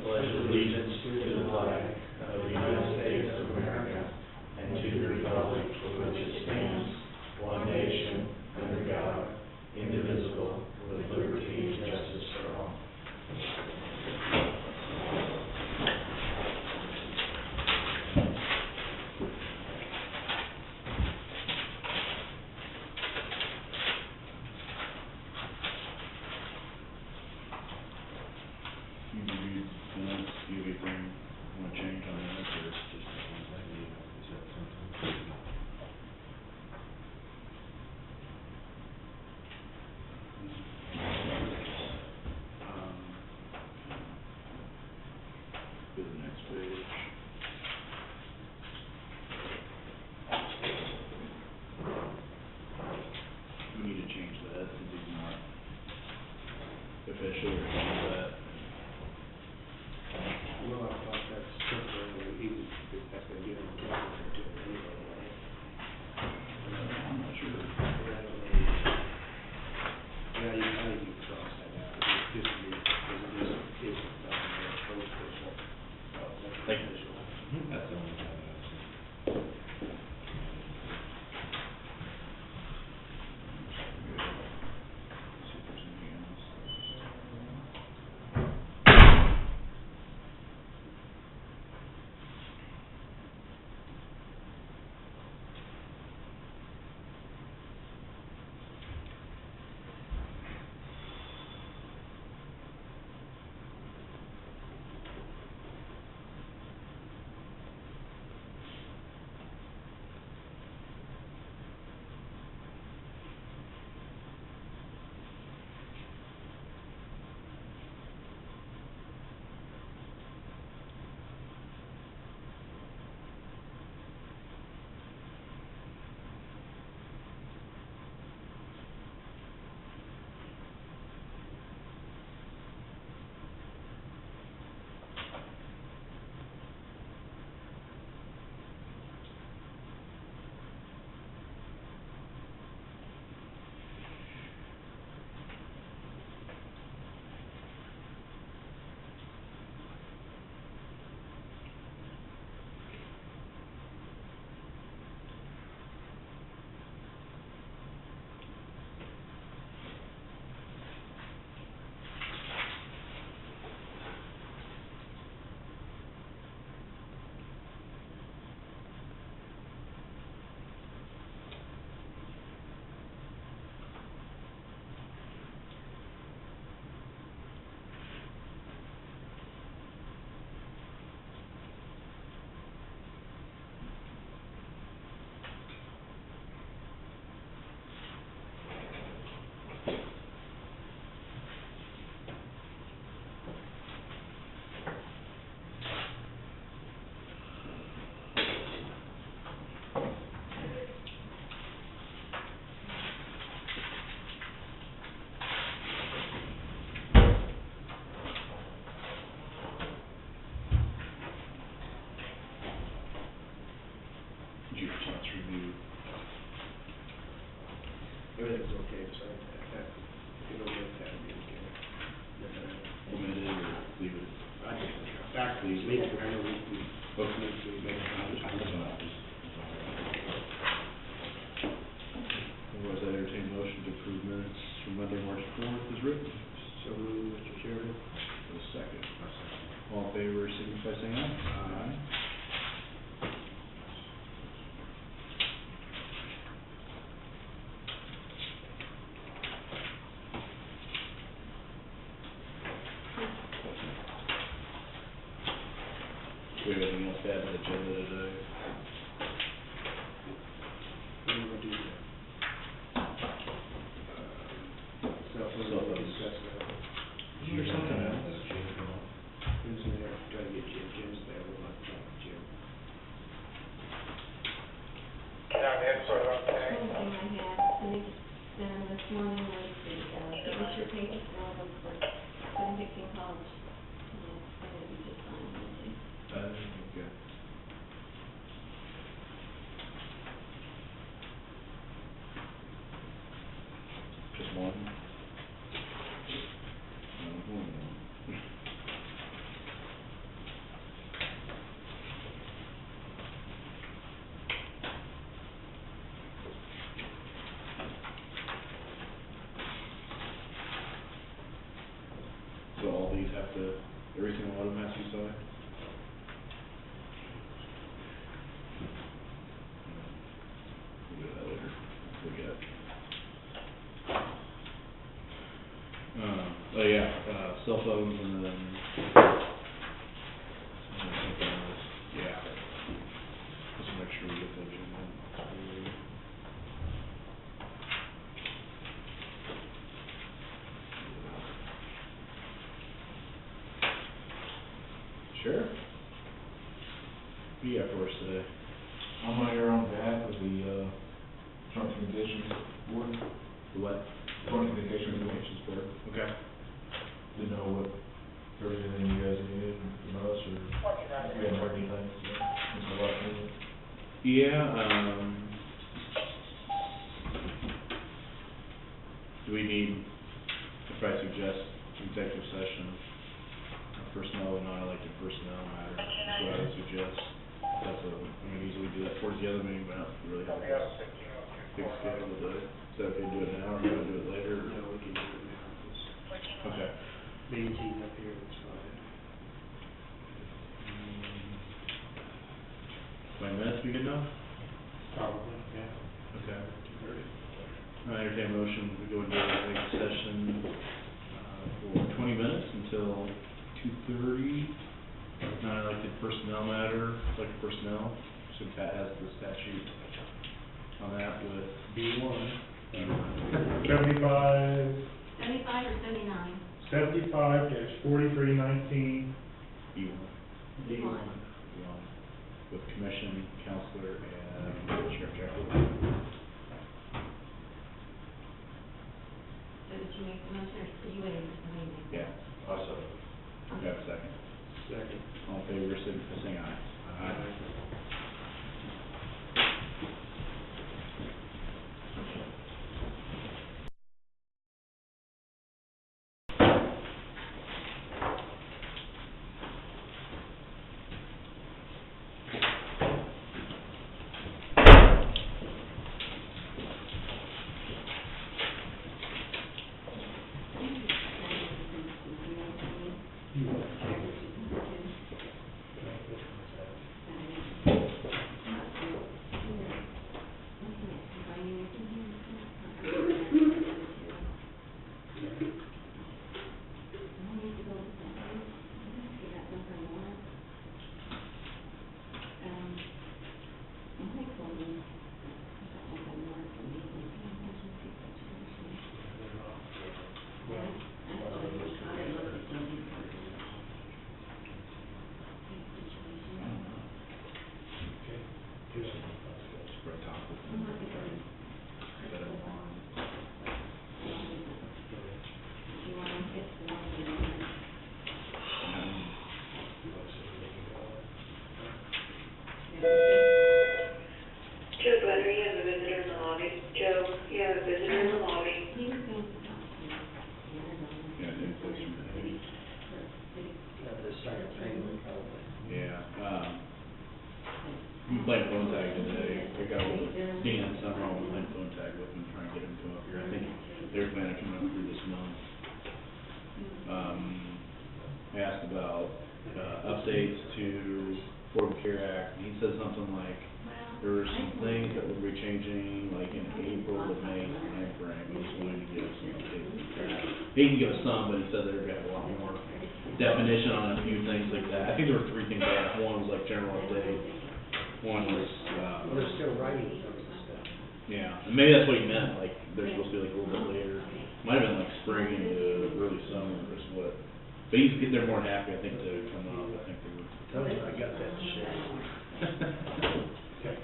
pledge allegiance to the flag of the United States of America and to the republic for which it stands, one nation, under God, indivisible, with liberty and justice for all. Officially or something like that. Well, I thought that's temporary, even if that's gonna get them together to it anyway. I'm not sure. Yeah, I think you can cross that out, it's just you, because it is, post official. Thank you. That's the only time I've seen. See if there's anything else. Did you chance to review? Everything's okay, so that, it'll get that, it'll be okay. Omitted or leave it? I think, back to these meetings, I know we both need to make a comment. Otherwise, I entertain a motion to approve minutes from Monday, March 4th as written. So moved, Mr. Chairman. For a second. All in favor, signify by saying aye. Aye. Do we have anything else to add to the agenda today? What do we want to do there? Cell phone, Cell we phones. discussed that. There's something else. Who's in there, try to get Jim, Jim's there, we'll have to talk to Jim. One thing I had, I think it's done this morning was the signature pages for all those for Benedictine College. I think we just signed it. Okay. Just one? No, one. have to, every single one of them has to be signed? We'll do that later, forget. Oh yeah, cell phones and then, something else, yeah. Just make sure we get the agenda. Sure. What do you got for us today? I'm here on behalf of the, Joint Communications Board, The what? Joint Communications Board. Communications Board. Okay. Didn't know what, if there's anything you guys needed from us, or we hadn't heard anything, so, it's a lot of things. Yeah, do we need, if I suggest executive session, personnel and non-elected personnel matter, is what I would suggest. That's a, I mean, easily do that towards the other meeting, but I don't really have a big schedule today. Is that okay to do it now, or do you want to do it later? or- No, we can do it now, because Okay. meeting team up here, that's fine. 20 minutes be good enough? Probably, yeah. Okay. I entertain a motion, we go into executive session, for 20 minutes until 2:30. Non-elected personnel matter, elected personnel, so Pat has the statute on that with B1. 75 75 or 79? 75-4319. B1. B1. With commission, counselor, and sheriff Jackie. So did you make the motion, or you waiting for somebody to make? Yeah, Awesome. we have a second. Second. All in favor, signify by saying aye. Aye. Spread top with them. Joe Butler, you have a visitor in the lobby. Joe, you have a visitor in the lobby. He was going to talk to me. Yeah, I think that's right. The second thing, probably. Yeah, we played phone tag today, we got Dan somehow, we played phone tag with him, trying to get him to come up here, I think they're planning on coming up here this month. I asked about, updates to Affordable Care Act, and he said something like, there were some things that would be changing, like in April to May timeframe, he was going to give us some updates. He can give us some, but he said they're gonna have a lot more definition on a few things like that. I think there were three things there, one was like general update, one was, Well, they're still writing some of the stuff. yeah, and maybe that's what he meant, like, they're supposed to be like a little bit later. Might have been like spring into early summer is what, but they're more than happy, I think, to come up, I think they were. Tell them I got that shit. Okay.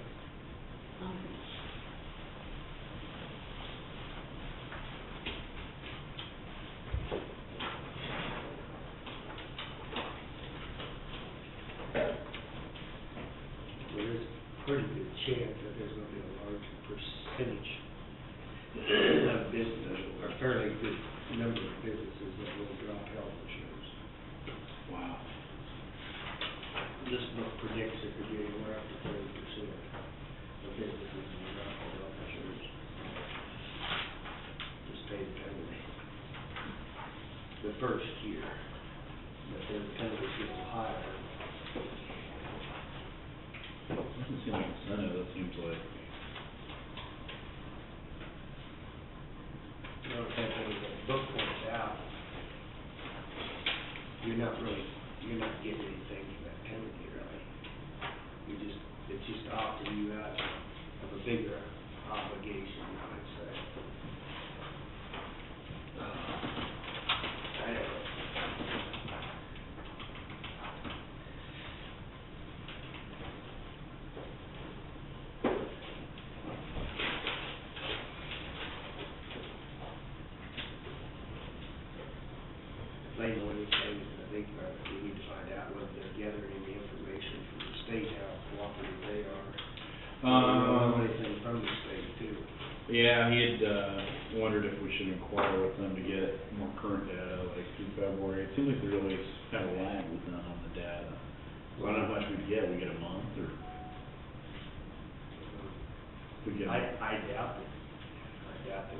There is a pretty good chance that there's gonna be a large percentage of business, or a fairly good number of businesses that will drop health insurance. Wow. This book predicts it could be anywhere up to 30% of businesses will drop their health insurance. Just pay the penalty. The first year. but then the penalties get higher. Doesn't seem like incentive, that seems like, You know, if the book points out, you're not getting anything for that penalty, really. It's just opting you out of a bigger obligation, you might say. I don't know. Lane, one of the things I think we need to find out whether they're gathering any information from the state, how cooperative they are. We don't know anything from the state too. yeah, he had, wondered if we should inquire with them to get more current data, like through February. It seems like there always kind of lag with them on the data. So I don't know how much we get a month, or we get. I doubt that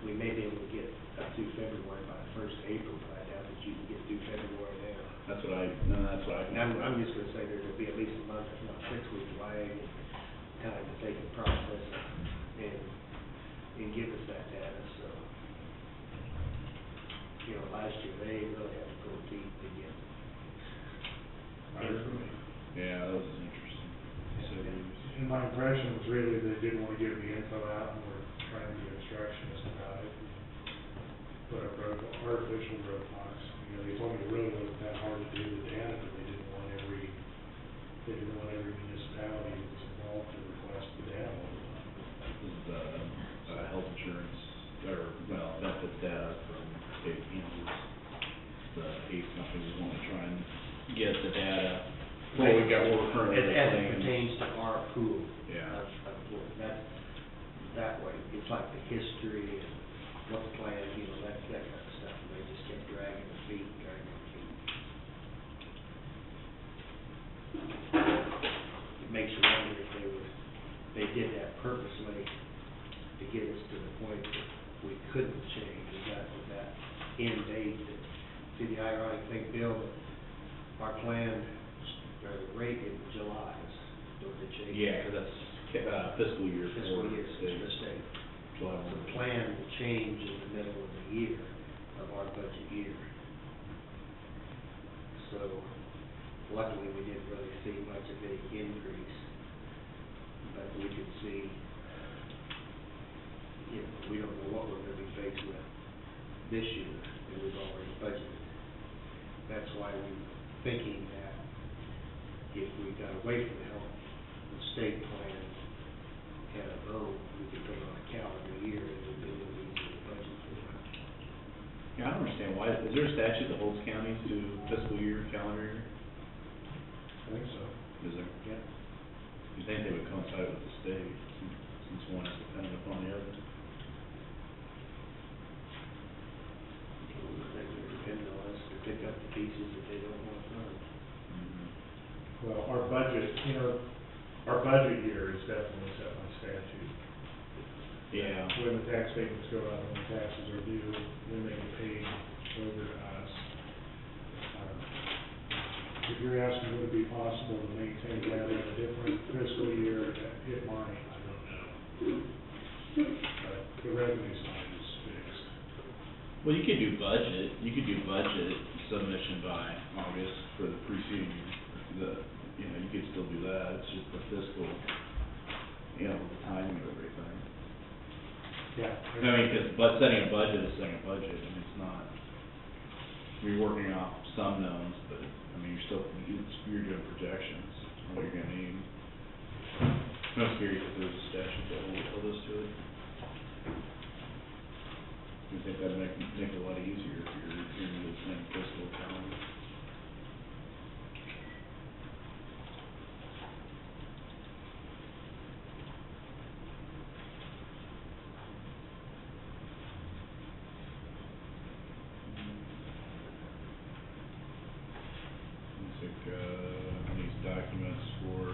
we may be able to get up through February by the first of April, but I doubt that you can get through February now. That's what I And I'm just gonna say there's gonna be at least a month, if not 6 weeks lag, time that they can process it and give us that data, so. You know, last year, they really had to go deep to get information. Yeah, that was interesting. So, And my impression was really they didn't want to give the info out and were trying to be obstructionist about it. Put up artificial roadblocks. You know, they told me it really wasn't that hard to do the data, but they didn't want every municipality that was involved to request the data all the time. this is, health insurance, or, well, benefits data from the state of Kansas. The ACE company was wanting to try and get the data, what we got, what we're currently As it paying. pertains to our pool. Yeah. That way, it's like the history and what's planned, you know, that kind of stuff, and they just kept dragging their feet. It makes you wonder if they did that purposely to get us to the point that we couldn't change, with that end date that, see, the ironic thing, Bill, that our plan, or the rate in July is, don't they change? Yeah, 'cause that's, fiscal year for Fiscal year, the for state. the state. July So 1. the plan will change in the middle of the year, of our budget year. So luckily, we didn't really see much of any increase, but we could see, you know, we don't know what we're gonna be faced with this year, and we've already budgeted. That's why we're thinking that if we got away from the state plan, had our own, we could put it on a calendar year, and it would be a little easier to budget for. Yeah, I don't understand why, is there a statute that holds counties to fiscal year, calendar year? I think so. Is there? Yeah. You'd think they would coincide with the state, since one is dependent upon the other. They would depend on us to pick up the pieces that they don't want from. Well, our budget, you know, our budget year is definitely set by statute. Yeah. When the tax statements go out, when the taxes are due, when they get paid over to us. If you're asking would it be possible to maintain that in a different fiscal year, it might, I don't know. But the revenue side is fixed. Well, you could do budget submission by August for the preceding year. You could still do that, it's just the fiscal, the timing of everything. Yeah. But setting a budget is setting a budget, it's not, you're working off some knowns, but, you're doing projections on what you're gonna need. I'm curious if there's a statute that will hold us to it. I think that'd make it a lot easier if you're in the same fiscal calendar. These documents for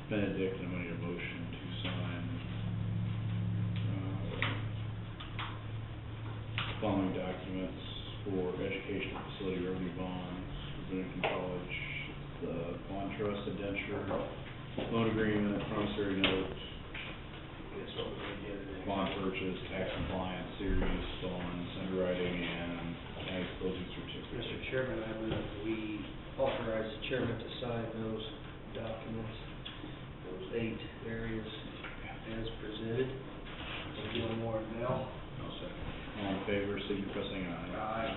Benedict, I'm gonna need a motion to sign, following documents for educational facility revenue bonds, Dominican College, the bond trust indenture, loan agreement, promissory note, That's what we did the other day. bond purchase, tax compliance, series bonds, underwriting, and ag closing certificate. Mr. Chairman, I move that we authorize the chairman to sign those documents, those 8 areas as presented. One more now. No second. All in favor, signify by saying aye. Aye.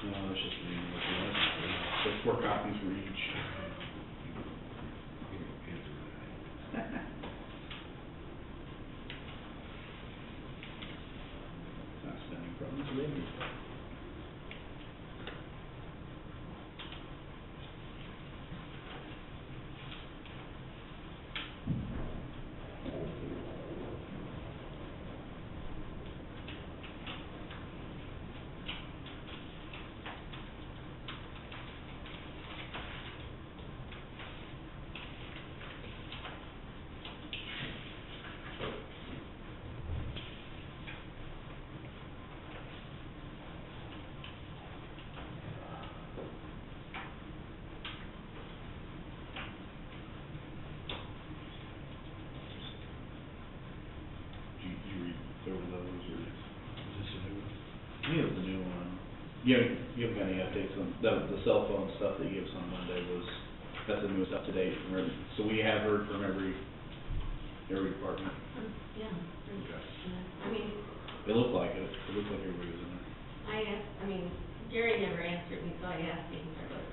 No, it's just me. There's 4 copies for each. It's not spending from this revenue. Did you read over those, or is this a new one? I think it was a new one. You have any updates on, the cell phone stuff that you gave us on Monday that's the newest up to date from every, so we have heard from every department? Yeah. Okay. I mean, It looked like it, everybody was in there. I asked, I mean, Jerry never answered me, so I asked him, I wrote him.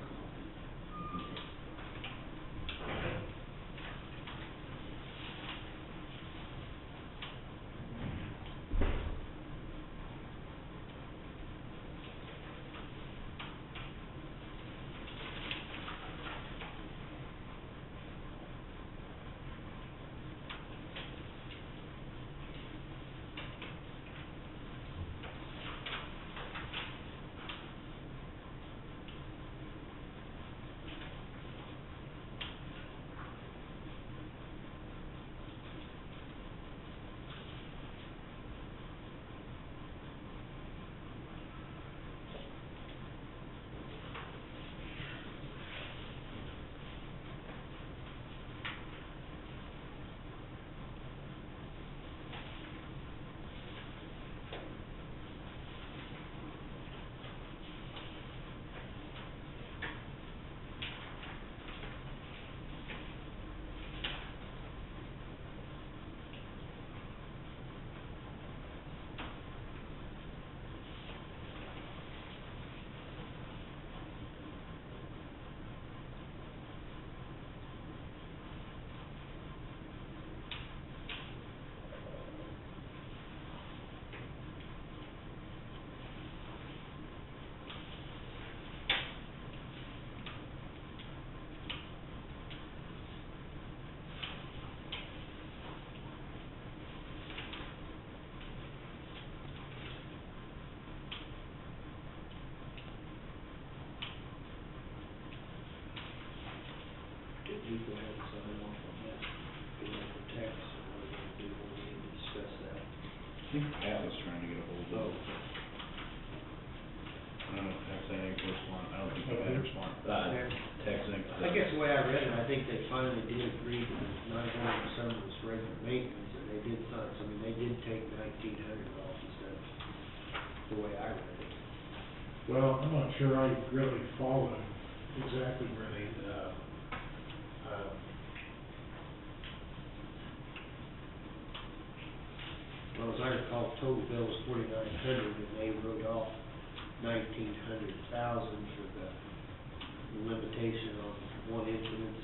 Did you go ahead and sign off on that? Get that for tax, or what are we gonna do when we need to discuss that? I think Pat was trying to get a hold of. I don't know if Pat's had any correspondence, I don't think he had a response, texting. I guess the way I read it, I think they finally did agree to 900 was regular maintenance, and they did sign, so I mean, they did take 1,900 off instead, the way I read it. Well, I'm not sure I really followed exactly where they, Well, as I recall, total bill was $4,900, and they wrote off $1,900,000 for the limitation on one incident,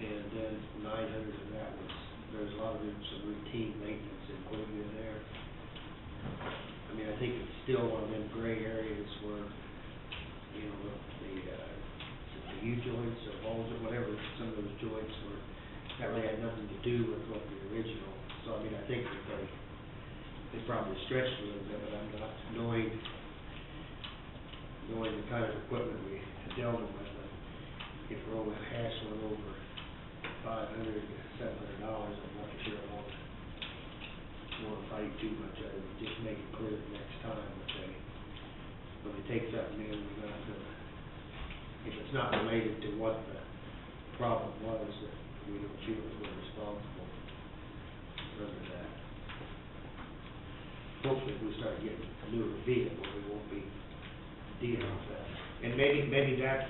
and then $900 of that was, there was a lot of some routine maintenance included in there. I mean, I think it's still one of them gray areas where, you know, the U-joints or balls or whatever, some of those joints were, that really had nothing to do with what the original. So, I mean, I think that they probably stretched a little bit, but I'm not knowing the kind of equipment we dealt with. If we're over hash went over $500 to $700, I'm not sure I want to fight too much. I would just make it clear the next time that when they take something in, we're not gonna, if it's not related to what the problem was, that we don't feel as we're responsible under that. Hopefully, if we start getting a newer vehicle, we won't be dealing with that. And maybe that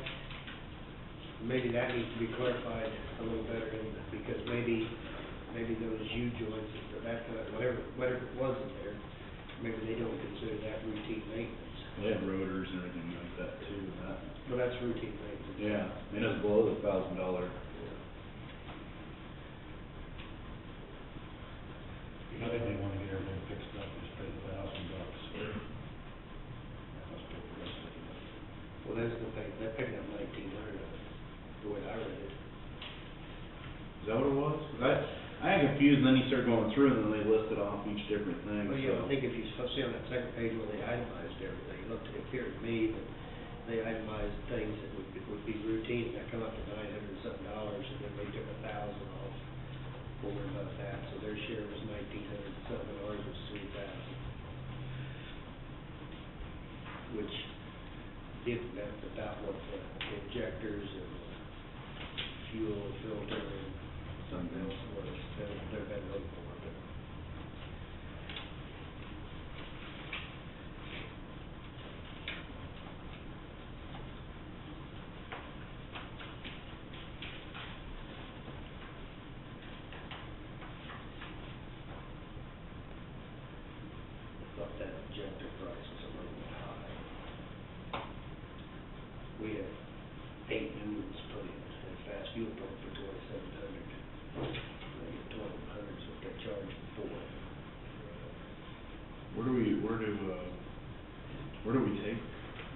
needs to be clarified a little better, because maybe those U-joints, or that kind of, whatever it was in there, maybe they don't consider that routine maintenance. They have rotors and everything like that too, and that. Well, that's routine maintenance. Yeah, and it's below the $1,000. You know, they want to get everything fixed up, just pay the $1,000. Let's pay the rest of it. Well, that's the thing, they picked up $1,900, the way I read it. Is that what it was? I got confused, and then you start going through, and then they listed off each different thing, Well, so. yeah, I think if you see on that second page where they itemized everything, it appeared to me that they itemized things that would be routine, that come up to $900 and something, and then they took $1,000 off over and above that, so their share was $1,900 and something, ours was $3,000. Which that's about what the injectors and fuel filter and something else was. They're been a little more, but. I thought that injector price was a little bit high. We had 8 new ones put in, and fast fuel pump for $2,700. They get $1,200 is what they charge for. Where do we take,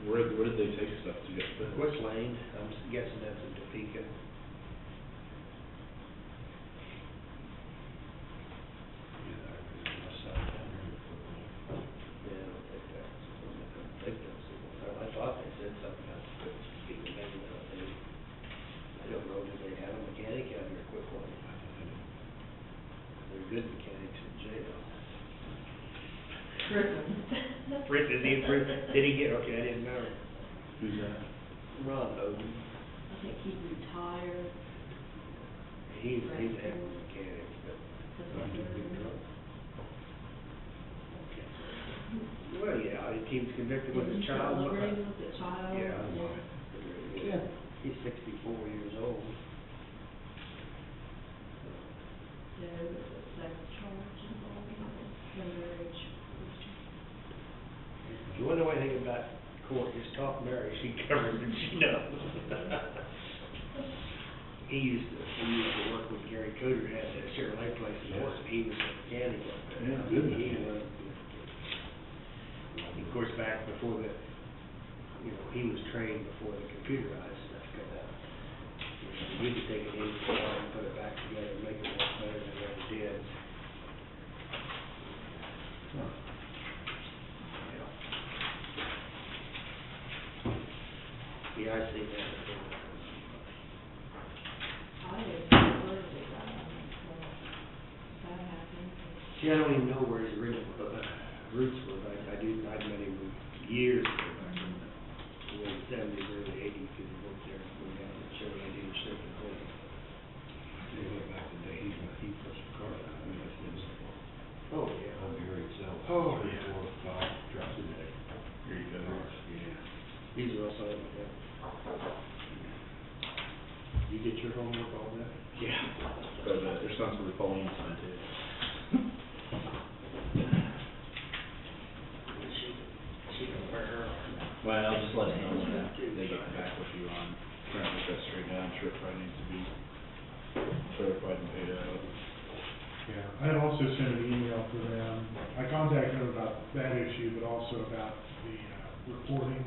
where did they take stuff to get fixed? Which lane? I'm guessing that's in Topeka. Yeah, I don't think that's, I thought they said something about Topeka, maybe not. I don't know, do they have a mechanic out here quick one? They're good mechanics in jail. Rick, is he, did he get, okay, I didn't know. Who's that? Ron Odom. I think he retired. He's a heck of a mechanic, but. Well, yeah, he was convicted with his child. Liberty with the child. Yeah. He's 64 years old. There was a sex charge involving underage. If you want to know anything about court, just talk to Mary, she covers it, she knows. He used to work with Gary Coder, had that Chevrolet place in Horton, he was a mechanic up there. Yeah, good. He was. Of course, back before he was trained before the computerized stuff come out. He could take it in and put it back together and make it work better than it ever did. Yeah, I see that before. I was heard of that, so that happened. See, I don't even know where his original roots were, but I'd met him years ago, back in the late 70s, early 80s, because he worked there when down at Chevrolet dealership in Cleveland. They went back to the day he put some cars out, I mean, that's municipal. Oh, yeah. On Gary itself. Oh, 3, yeah. 4, 5 trucks a day. Here you go. Yeah. He's real solid with that. You get your homework all that? Yeah. But there's something for Pauline to sign too. Well, just let us know when they get back with you on trying to get that straightened out. I'm sure it probably needs to be clarified and paid out. Yeah, I had also sent an email to them. I contacted them about that issue, but also about the reporting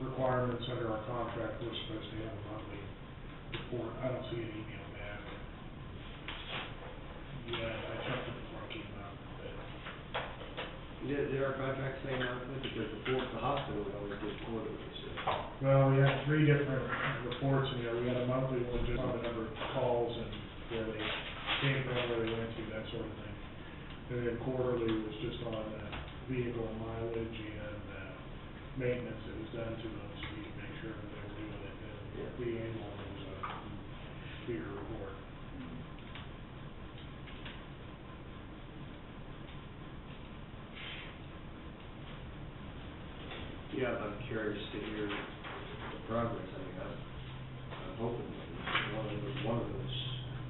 requirements under our contract. We're supposed to have a monthly report. I don't see an email back. Yeah, I checked it before I came up, but Did our contract say monthly? Because before, the hospital, we always did quarterly, so. well, we had 3 different reports in there. We had a monthly one just on the number of calls and where they came from, where they went to, that sort of thing. And then quarterly was just on vehicle mileage and maintenance that was done to them, so we could make sure that they were doing it. And the annual was a bigger report. Yeah, I'm curious to hear the progress. I mean, I'm hoping that one of those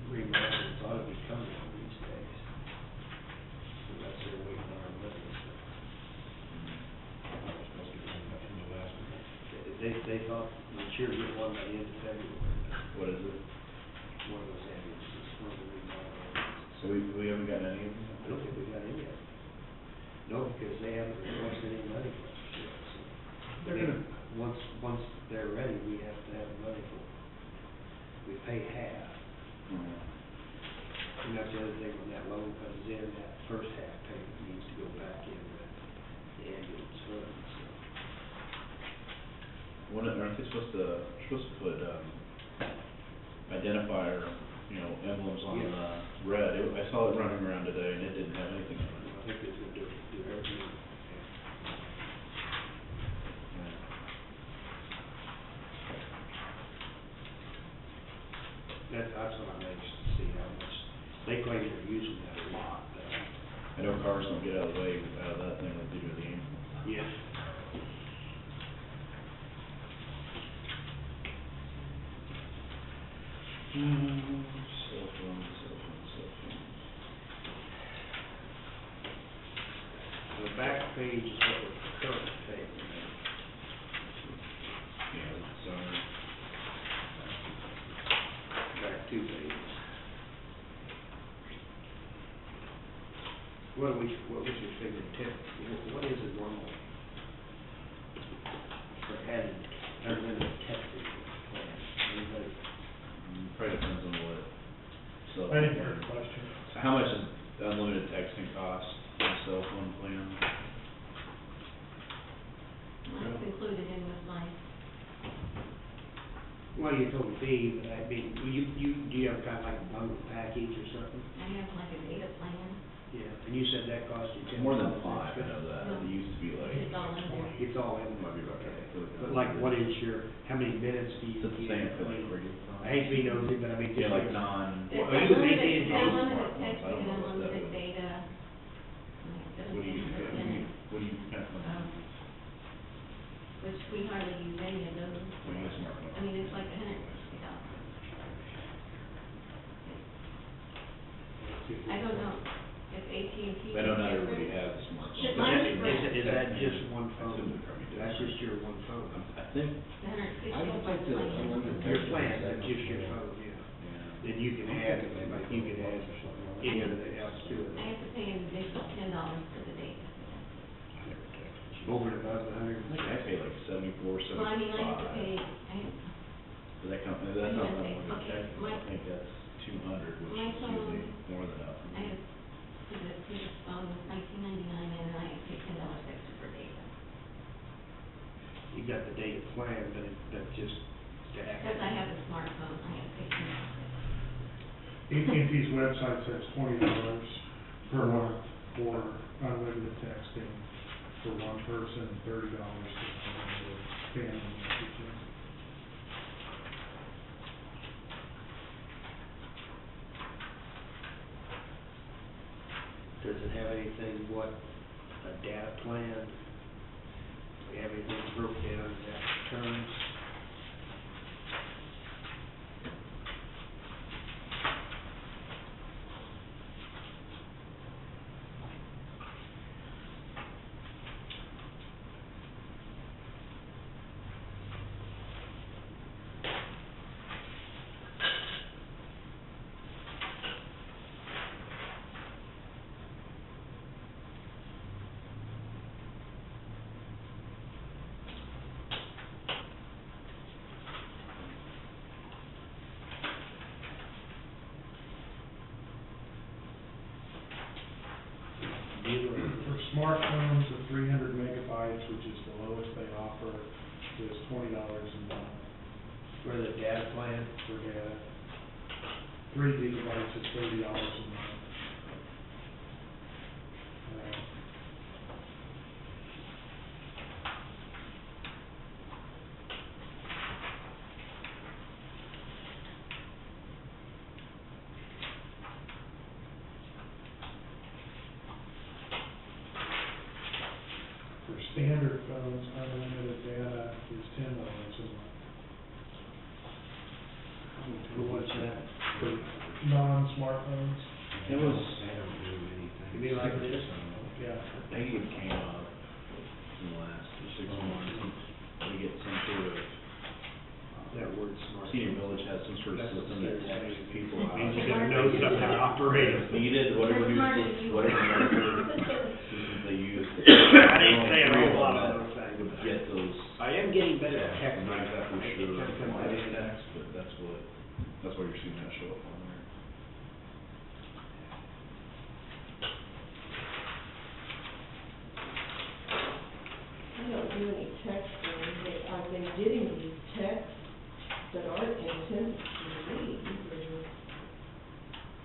remodels ought to be coming one of these days. Unless they're waiting on our money. They thought we should get one by the end of February. What is it? One of those ambulances, one of the remodel ambulances. So we haven't gotten any of them? I don't think we got any of them. No, because they haven't requested any money from us yet, so. They're gonna- Once they're ready, we have to have the money for them. We pay half. And that's the other thing, when that loan comes in, that first half payment needs to go back in the ambulance fund, so. Aren't they supposed to put, identifier, emblems on Yes. red? I saw it running around today and it didn't have anything on it. I think it's gonna do everything. That's what I'm anxious to see how much, they claim they're using that a lot, I know cars don't get out of the way out of that thing like they do the ambulance. yes. Cell phone. The back page is what we're currently paying. Yeah, so, Back 2 pages. What was your figure, Tim? What is a normal for adding unlimited texting plan? Anybody? probably depends on what. So. I didn't hear the question. How much does unlimited texting cost on a cell phone plan? That's included in with my, Well, you told me, but I mean, do you have kind of like a bundle package or something? I have like a data plan. Yeah, and you said that cost you $10. More than 5, I extra? know that. It used to be like. It's all in there. It's all in there. Might be right. But like, what is how many minutes do you Is it the same for like get? regular phones? I hate to be nosy, but I mean. Yeah, like non. It's Well, you would make it unlimited easy. texting, I don't know what that unlimited is. data. What do you have? Which we hardly use any of those. What do you use smartphone? I mean, it's like $160. I don't know if AT&T. I know not everybody has a smartphone. Should mine be different? Is that just one phone? Assume it probably does. That's just your one phone? I think. The $160 I don't think the unlimited Your plan, that's just your phone, yeah. Yeah. Then you can add, like, you can add any other else to it. I have to pay an additional $10 for the data. Over and above the I think I pay like 74, 75. Well, I mean, I have to pay, Does that come, that's not Okay, unlimited okay, texting. my- I think that's 200, which my is usually phone- more than enough. I have, this phone was $19.99 and I have to pay $10 extra for data. You got the data plan, but that's just to add. Because I have a smartphone, I have to pay $10 extra. AT&T's website says $20 per month for unlimited texting for one person, $30 for family messaging. Does it have anything, a data plan? Do we have anything broke down in that terms? $20 a month For the data plan, for data. 3 gigabytes is $30 a month. For standard phones, unlimited data is $10 a month. for what's that? For non-smartphones, It was, You mean like this? yeah. I think it came up in the last 6 months, we get some sort of, That word smart. Senior Village has some sort of That's system that texts people out. Means you gotta know something how to operate it. If needed, whatever That's smarter than you whatever are. systems they use. I didn't say a whole lot of those things. Would get those. I am getting better at I'm texting. not exactly I sure can come why out it's of that. text, but that's why you're seeing that show up on there. I don't do any texting, but I've been getting these texts that aren't intended to read.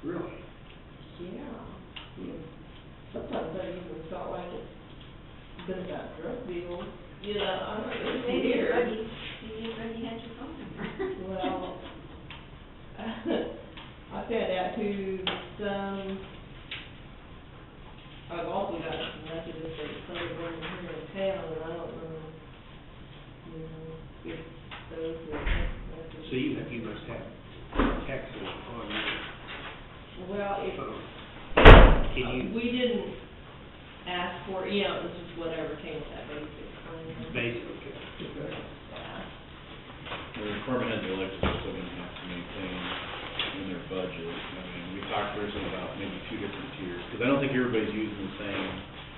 Really? Yeah. Sometimes I even felt like it's been about drug deals, you know, I don't know, it's Maybe weird. everybody had your phone number. Well, I found out who I've also got some messages that some of them here in town, and I don't know, you know, if those were messages. So you must have texting on your Well, it, phone. Can you we didn't ask for, you know, it was just whatever came with that basic plan. basically? Yeah. The department heads are elected, so they're gonna have to maintain in their budget. I mean, we talked originally about maybe 2 different tiers, because I don't think everybody's using the same.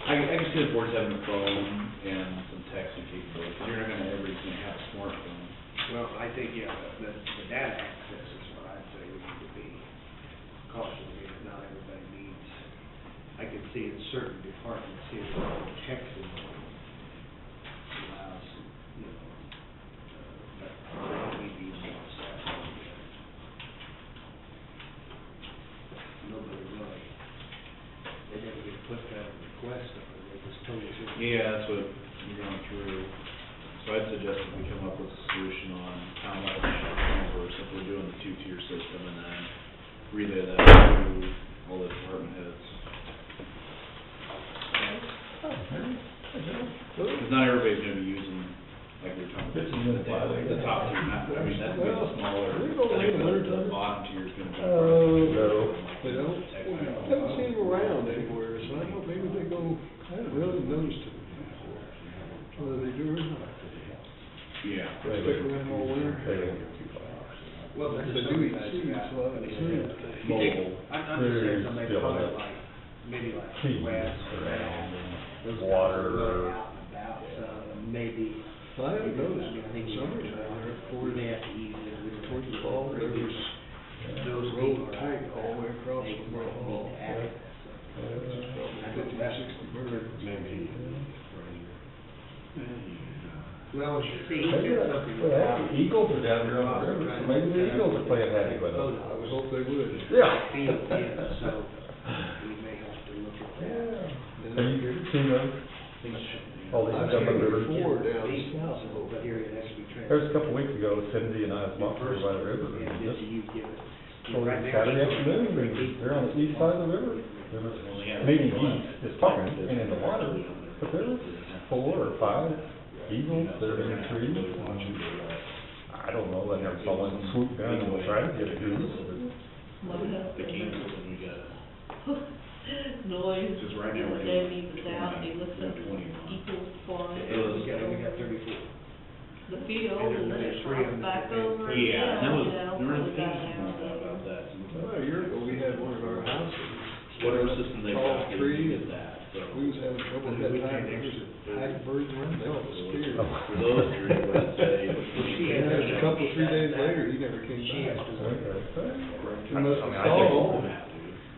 I can see the board's having a phone and some texting capability, because you're not gonna, everybody's gonna have a smartphone. Well, I think, yeah, the data access is what I'd say we need to be cautious of, that not everybody needs. I can see in certain departments here, texting allows, you know, but maybe you need to set up. Nobody really, they never get put that request on, they just told us. Yeah, that's what you're going through. So I'd suggest that we come up with a solution on how much we're simply doing the 2-tier system and then relay that to all the department heads. Because not everybody's gonna be using, like we were talking about, the top tier, not, I mean, that's gonna be the smaller, I think the bottom tier is gonna be. No. They don't, haven't seen them around anywhere, so I don't know, maybe they go, I haven't really noticed it before, whether they do or not. Yeah. They stick around all winter. Well, Like there's they some do each guys season, who got- so I haven't seen it. I'm just saying somebody call it like, maybe like Keys West or around that. and Those guys water. are really out and about, so maybe. I haven't noticed I it think in you have to, summertime, they're we towards, may have to ease it. We don't towards have the to fall, go there crazy. was Those road people are tight out all the way and across they from might the need hall. to access it. I think 50 or that's- 60 birds. Well, see, he Maybe said that's, something well, about. the Eagles are down here on the river, so maybe the Eagles are playing happy with us. I would hope they would. Yeah. Field, yeah, so we may have to look at that. Have you seen those? All these I've stuff seen on the it river? before down These south a little but bit. here it has to be There was a transferred. couple weeks ago, Cindy and I was walking by the river, And and did just, you give it? oh, Right now, Saturday it's afternoon, only and they're on the east side of the river. There was, maybe geese, just talking, and in the water, but there was 4 or 5 eagles that are in the trees. I don't know, I never saw one swoop down and try to get a goose, My The husband, cancels and we got, noise, Just right now we're when doing David was out, he looks up at 20. eagles flying. We got 34. The field, and then it Three of them flies back that they- over. yeah, and that was, you know, there was we a got thing an hour about there. that. About a year ago, we had one at our house. Whatever system they Tall got, they tree, did that, so. We was having trouble with that time, there was hack birds around, they all disappeared. For those three, let's say. And then a couple, 3 days later, he never came She has back. to. He must have I stalled.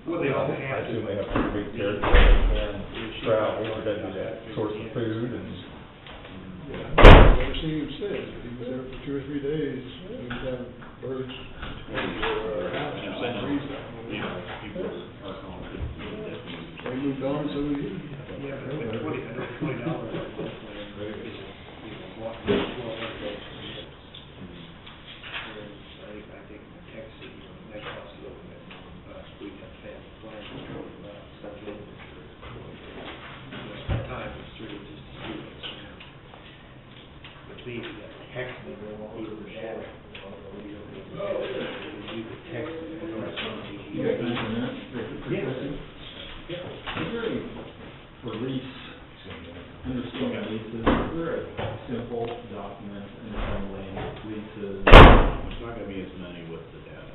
Well, they all I have to. assume they have pretty big territories and travel, or that'd be that source of food and. Yeah, I've never seen he had said, that he was there for 2 or 3 days, he was having birds over our house for some reason. You know, people are calling it. They moved on, so we did. Yeah, but $20, I think Texas, that costs a little bit more, but we have had plans for something. Time is really just a few weeks now. But me, you got text me, you were short. You could text me. You got time for that? Yeah. Is there a, for lease, understanding leases, is there a simple document in some land leases? There's not gonna be as many with the data.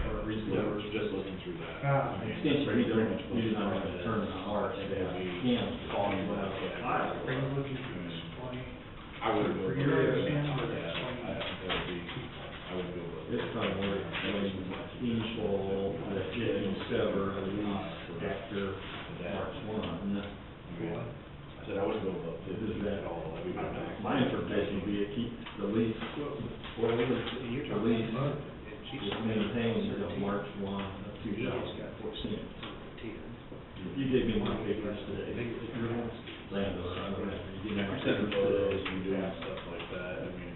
Or We're just looking through that. Ah. Essentially, you don't, you do not have to turn the R to the can call you out. Are you looking to explain? I would go. For your understanding, Yeah, or explain? that would be, I would go with. It's kind of more explaining people that if you sever a lease after March 1. I said I would go with Is fifty that at all, that'd be my max. my interpretation would be it keeps the lease, well, the lease is maintained until March 1 of 2014. If you gave me my papers today, landowner, I don't have, you give me my Send papers photos today, and doing stuff like that, I mean.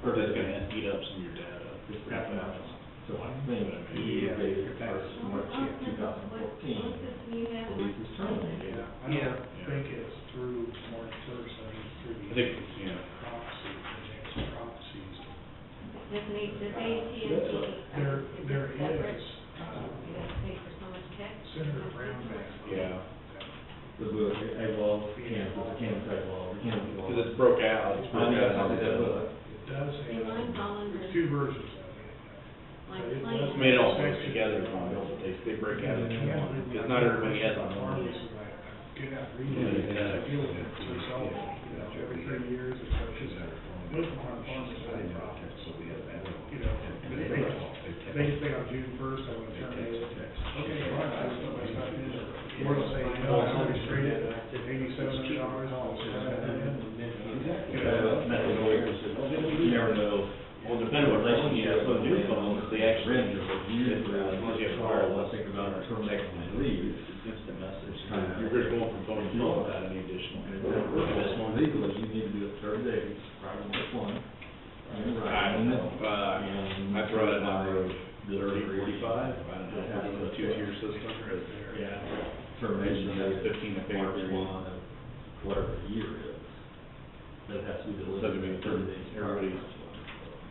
Or that's gonna eat up some of your data. it's half an hour. So I think you gave March 2014, the lease is terminated. Yeah, I don't think it's through March first, I think it's through I the think, yeah. prophecy, the next prophecies. Does AT&T, There is it separate? is, You have to pay for so much text? Senator Brown back. Yeah. The book, ag law, Kansas ag law, Kansas law. Cause it's broke out, it's broke out. Copy that book. It does See, mine's all have, under, there's 2 versions of it. like, But it plan. does I mean, it all have goes together, but they break out into one, cause not everybody has a home. Get out, read it, Yeah. deal with it yourself, you know, every 3 years or so, just, most of our farmers have profits. You know, they just say on June first, I want to terminate it. Okay, fine, I just put my stuff in, or they'll say, no, I always treat it at $8,700, I'll turn that in. You know, You never know. Well, depending on what relation you have with your phone, if they actually, Render, but usually, once you have I wireless, think about terminating my lease. it's instant message. You're just going from phone to phone without any additional. This one legally, you need to do it 30 days, prior to this one. I don't know, I throw that number of 30, 45, I don't know, if it's a two-tier system or is there? Yeah. Termination That's date, 15 to pay March period. 1 of whatever the year is. That has to be So delivered. I mean, 30 days prior. everybody's,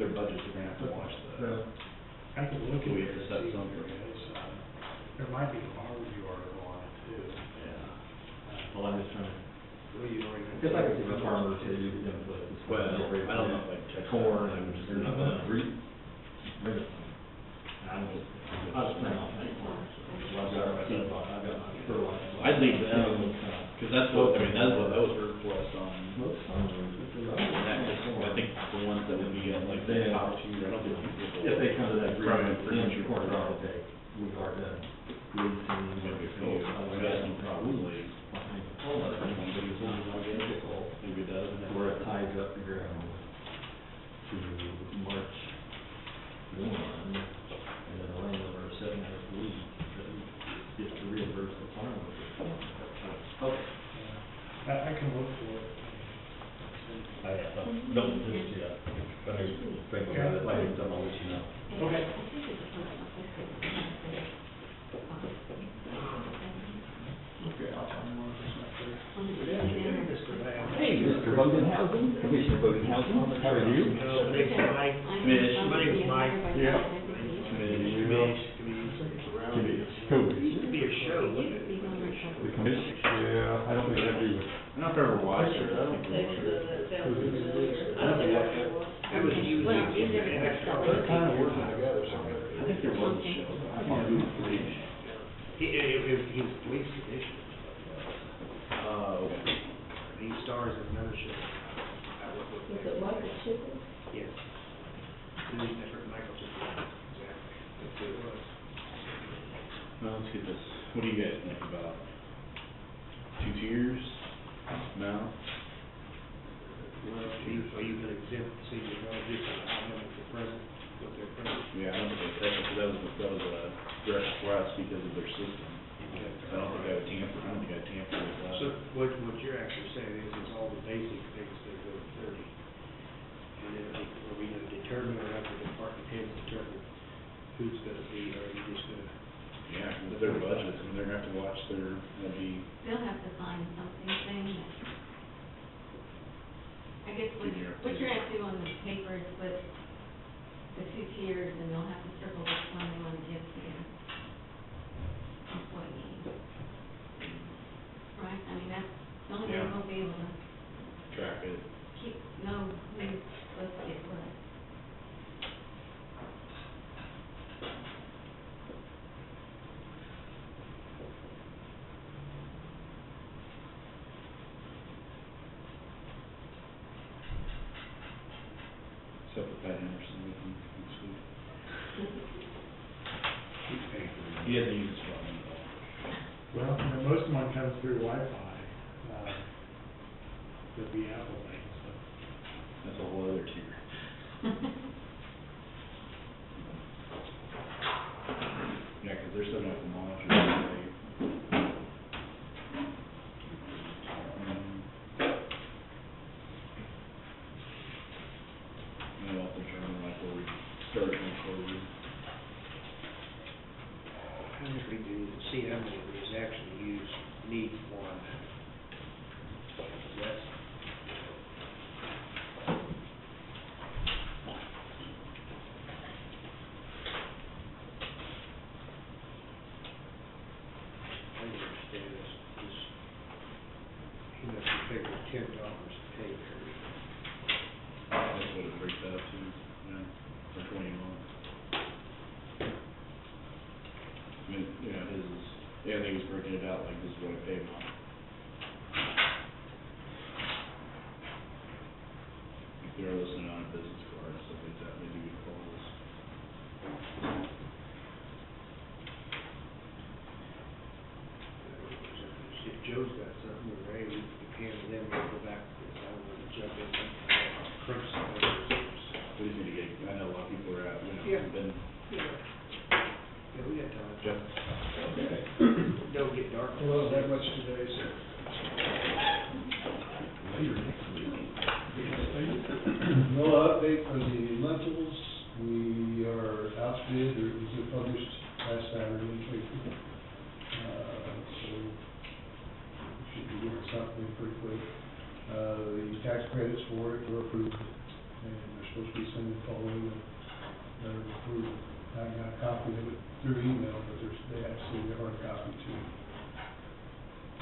their budgets are gonna have to watch that. Well, I can look at We it have to and set see something. what it is. There might be a law review article on it too. Yeah. well, I'm just trying to, Well, you already. because I can see the farmers that use input. Well, I don't know if I can check. Corn I'm and just. there's nothing, I'm just, I was planning on paying for it. Well, I've got my fertilizer. I'd leave them, cause that's what, I mean, that was her request on. Most farmers, if they like it. That just, I think the ones that would be in like the top tier, I don't think people. If they come to that agreement, Probably then your corn will take, we are done. Leasing, Maybe a few, maybe I guess I'm probably. behind the corner, somebody's identical, Maybe a dozen. where it ties up the ground to March 1, and then the landowner is 7 hours a week, just to reimburse the farmer. Okay. I can look for it. Don't just yet, but I think about it, like, I'll let you know. Okay. I think it's a function. Okay, I'll find one that's not there. Mr. Hey, Mr. Bodenhausen, Commissioner Bodenhausen, how are you? No, Nick, Mike. My name's Mike. Yeah. Who? Used to be a show, wasn't it? The commission? Yeah, I don't think I do. I don't know if I ever watched it, I don't think it was. I don't think that was usually. Well, you never touched that. They're kind of working together somewhere. I think there was a show, I can't remember the police. He was police commissioner. Okay. He stars in another show. I work with. Is it Michael Chipper? Yes. Two different Michael Chipper. Exactly. it was. Well, let's get this, what do you guys think about 2 tiers, now? Well, are you gonna exempt senior managers and allow them with the present, with their present? Yeah, I don't think they technically, that was a direct request because of their system. I don't think I would tamper with that. So what you're actually saying is all the basic things that go to 30. And then are we gonna determine, or have the department heads determine who's gonna be, or are you just gonna? Yeah, with their budgets, I mean, they're gonna have to watch their, that'd be, They'll have to find something saying that. I guess what you're gonna do on the paper is put the 2 tiers, and they'll have to circle which one they wanna give to their employee. Right, I mean, that's the only way Yeah. we'll be able to track it. know who's supposed to get what. Except for Pat Henderson, we can, next week. He's paying for it. He hasn't used his phone at all. Well, you know, most of mine comes through Wi-Fi, the Apple thing, so. That's a whole other tier. Yeah, 'cause they're still gonna have to monitor it. And they'll determine like where we start and forward. I just need to see how many of these actually need one. That's. I don't understand this, he must have figured $10 to pay for it. That's what it breaks out to, yeah, for 20 months. I mean, yeah, his is, yeah, I think he's breaking it out like this is what I pay a month. If they're listening on a business card, stuff like that, maybe we call this. If Joe's got something, or Ray, we can, then we'll go back, because I want to jump in and crunch some numbers. We just need to get, I know a lot of people are out, Yeah. we've been, Yeah, we got time. Jeff, Don't get dark. Well, that much today, so. No update for the lentils. We are outbid, or it was published last Saturday in the paper. So we should be getting something pretty quick. The tax credits for it were approved, and they're supposed to be sending following their approval. I got a copy of it through email, but they have to send their hard copy too.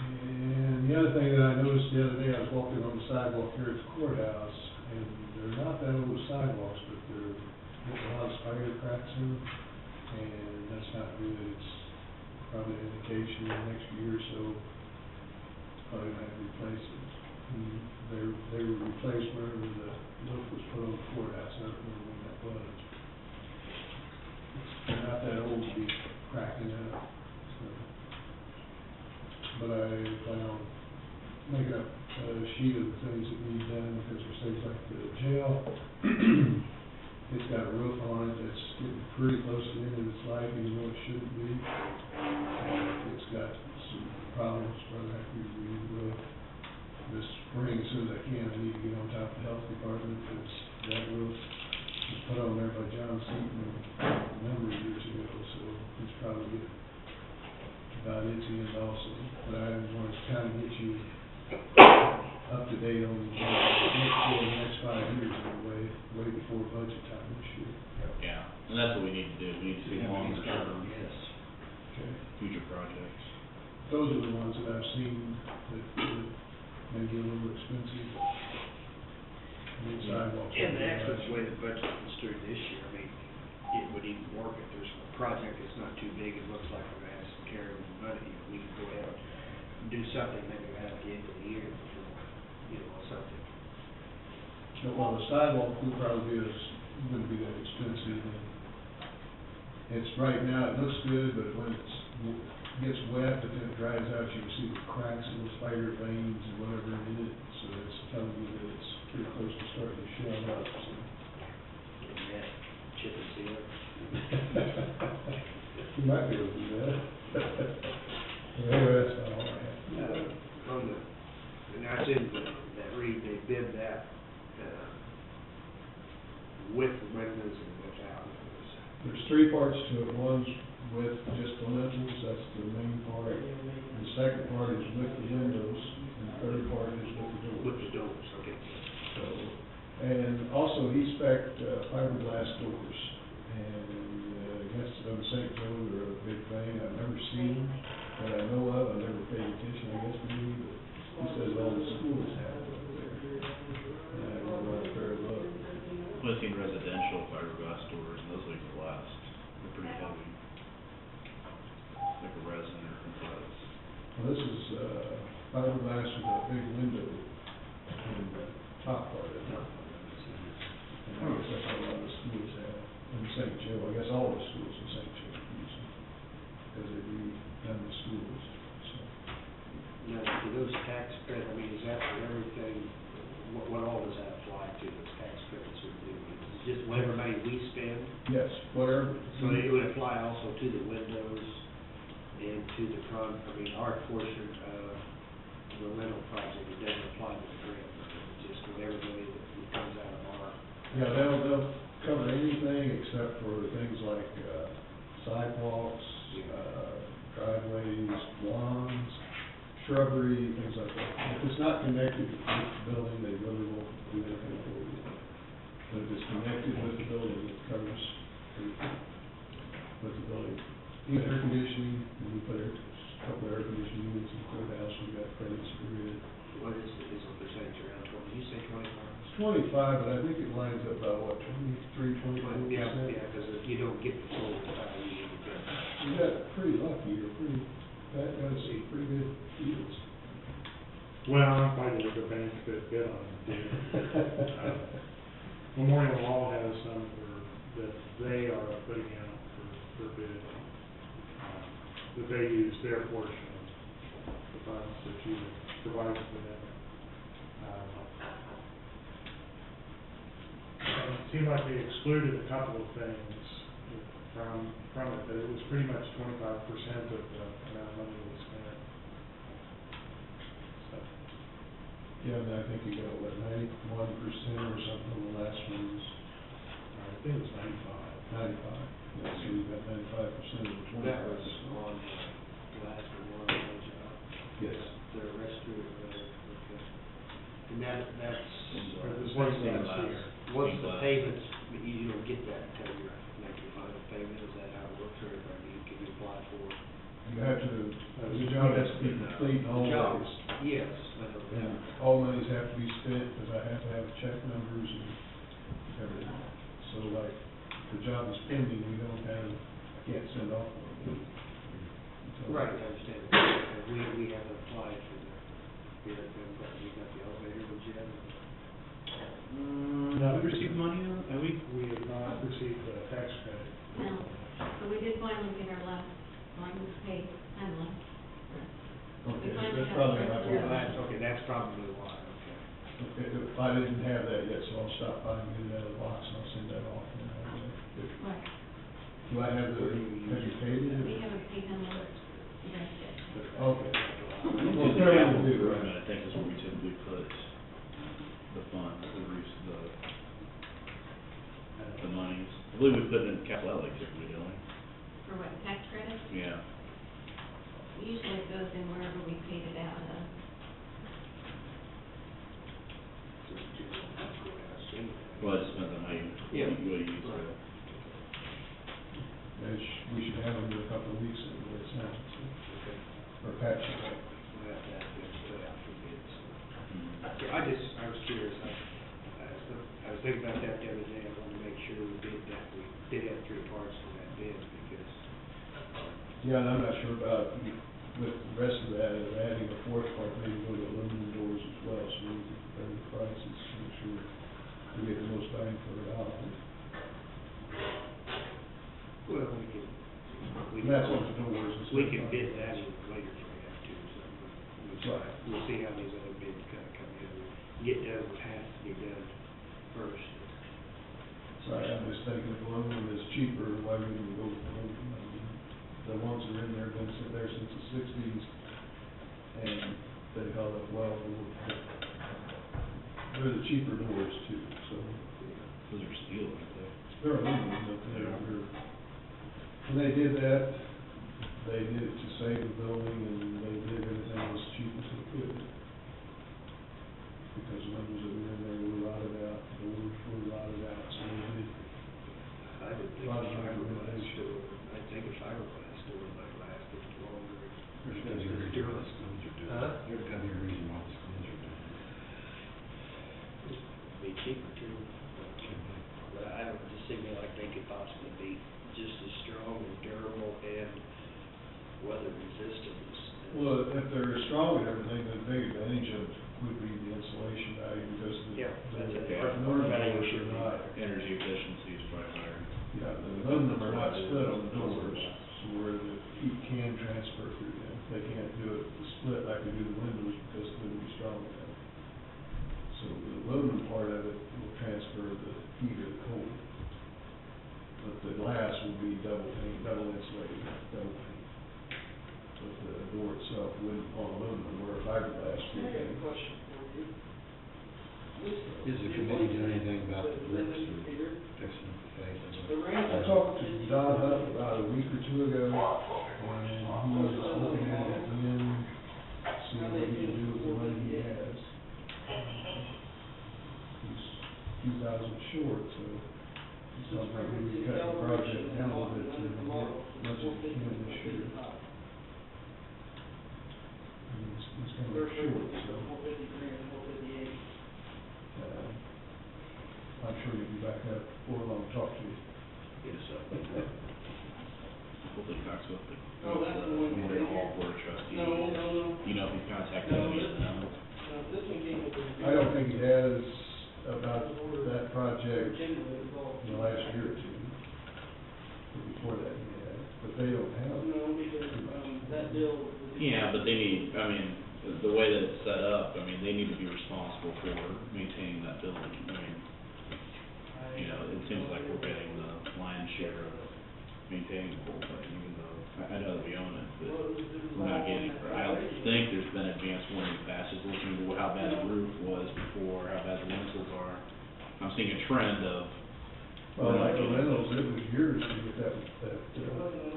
And the other thing that I noticed the other day, I was walking on the sidewalk here at the courthouse, and they're not that old sidewalks, but they're getting a lot of spider cracks in them, and that's not good. It's probably an indication in the next year or so, probably gonna have to replace it. And they were replaced whenever the roof was put on the courthouse. I don't remember when that was. They're not that old to be cracking up, so. But I plan on making up a sheet of the things that need done, because there's things like the jail. It's got a roof on it that's getting pretty close to the end of its life, even though it shouldn't be. It's got some problems where I have to redo the roof. This spring, as soon as I can, I need to get on top of the health department, because that roof was put on there by John Seaton a number of years ago, so it's probably about its end also. But I want to kind of get you up to date on the next 5 years anyway, way before budget time this year. yeah, and that's what we need to do, we need to see longer term, Yes. Okay. future projects. Those are the ones that I've seen that may be a little expensive. Need sidewalks. And the actual way the budget was through this year, I mean, it would even work if there's a project that's not too big, it looks like we're gonna have some carrying money, we can go ahead and do something maybe right at the end of the year before, something. But while the sidewalk would probably wouldn't be that expensive, It's, right now, it looks good, but when gets wet, but then it dries out, you can see the cracks and the spider veins and whatever in it, so it's telling you that it's pretty close to starting to shell up, so. Yeah, chip and seal. You might be able to do that. Anyway, that's about all I have. On the, and I said that Reed, they bid that, with the windows and without. There's three parts to it. One's with just the lintels, that's the main part. The second part is with the windows, and the third part is with the doors. With the doors, okay. So, and also he spec'd fiberglass doors. And I guess on St. Joe, they're a big thing. I've never seen them, that I know of. I've never paid attention, I guess, to me, but he says all the schools have them up there. And I go out there and look. I've seen residential fiberglass doors, and those things last. They're pretty heavy. Like a resin or composites. Well, this is fiberglass with a big window in the top part of it. And I guess that's what a lot of the schools have in St. Joe. I guess all the schools in St. Joe use them, because they redone the schools, so. Now, do those tax credits, I mean, is that for everything, what all does that apply to, those tax credits or do? Just whatever money we spend? Yes, whatever. So it would apply also to the windows and to the our portion of the rental project, it doesn't apply to the grant, it's just whatever money that comes out of our. Yeah, they'll cover anything except for things like sidewalks, driveways, lawns, shrubbery, things like that. If it's not connected to the building, they really won't do anything for you. But if it's connected with the building, it covers everything with the building. Even air conditioning, we put a couple air conditioning units in the courthouse, we got credits for it. What is the percentage around, did you say 25? It's 25, but I think it lines up about, what, 23, 24%? Yeah, because if you don't get the full value, you get. We got pretty lucky, or that got us some pretty good deals. Well, I'm fighting with the bank that bid on it, too. Memorial Hall has some that they are putting out for bid, that they use their portion of the funds that you provide for them. And it seemed like they excluded a couple of things from it, but it was pretty much 25% of the amount of money that was spent. So, Yeah, and I think you got, what, 91% or something on the last ones, I think it was 95. 95. Yeah, so you got 95% of the 25. That was on the last Memorial job. Yes. The rescue, okay. And that's, This what's was the, last year. what's the payments, you don't get that until you're making your final payment, is that how it works, or can you apply for? You have to, the job has to be complete in all The job, ways. yes, I know that. And all monies have to be spent, because I have to have check numbers and everything. So like, the job is pending, we don't have, I can't send off one. Right, I understand. We haven't applied for we got the elevator, would you have? No, we received money on it? Have we? We have not received the tax credit. No, so we did finally get our last, one was paid, and one. Okay, finally that's got probably the not rest what of it. Okay, that's probably why, okay. Okay, if I didn't have that yet, so I'll stop by and get it out of the box, and I'll send that off. Right. Do I have the, have you paid it? We haven't paid them the rest yet. Okay. Well, Just fair capital to do, improvement, right? I think is where we typically put the funds, the monies. I believe we put it in capital outlay typically, don't we? For what, tax credit? Yeah. Usually it goes in wherever we paid it out of. Well, it just depends on how you, Yeah. what you use it. We should have them in a couple of weeks, and we'll send it, Okay. or patch it up. We'll have to have this put out for bids. Mhm. Yeah, I was curious, I was thinking about that the other day, I wanted to make sure we did have three parts to that bid, because. Yeah, and I'm not sure about, with the rest of that, adding a fourth part, maybe go to aluminum doors as well, so we can compare the prices, to make sure we get the most bang for the dollar. Well, we And that's what the doors and stuff. we can bid that in later if we have to, so. Right. We'll see how these other bids kind of come in, get done what has to be done first. Sorry, I'm just thinking if aluminum is cheaper, why wouldn't we go with aluminum? I mean, the ones that are in there have been sitting there since the sixties, and they held up well. They're the cheaper doors too, so. Those are steel, aren't they? They're aluminum, but they're, when they did that, they did it to save the building, and they did everything as cheap as they could. Because the windows that were in there were rotted out, the doors were rotted out, so they did. I would think a fiberglass door, I think a fiberglass door might last a little longer. There's gotta be a reason why the schools are doing Huh? it. There's gotta be a reason why the schools are doing it. Be cheaper too. But I don't just seem like they could possibly be just as strong and durable and weather resistant as. Well, if they're strong and everything, the big advantage of it would be the insulation value, because Yeah, that's it. the Our aluminum value doors should are be not, Energy efficiency is probably higher. yeah, the aluminum are not split on the doors, so where the heat can transfer through them. They can't do it split like they do the windows, because it wouldn't be strong enough. So the aluminum part of it will transfer the heat or the cold. But the glass will be double insulated, double paint. But the door itself wouldn't, on aluminum, where a fiberglass would be. Is the committee doing anything about the bricks or fixing the face of it? I talked to Don Hunt about a week or two ago, and he was looking at it again, seeing what he can do with the money he has. He's $2,000 short, so it's not like we cut the project down a little bit to get as much as we can this year. He's kind of short, so. I'm sure he'll be back up before long, talk to you. Yes, hopefully talks with the, Oh, that's the one. Memorial Hall Board of Trustees. No. You know if he's contacted any of them? This one came with the. I don't think he has about that project in the last year or two. Or before that he had, but they don't have. No, because, that bill. Yeah, but they need, I mean, the way that it's set up, I mean, they need to be responsible for maintaining that building. I mean, you know, it seems like we're getting the lion's share of maintaining the whole thing, even though, I know that we own it, but we're not getting, I don't think there's been advanced warning passes, listening to how bad the roof was before, how bad the lintels are. I'm seeing a trend of, Well, like the rentals, it was years to get that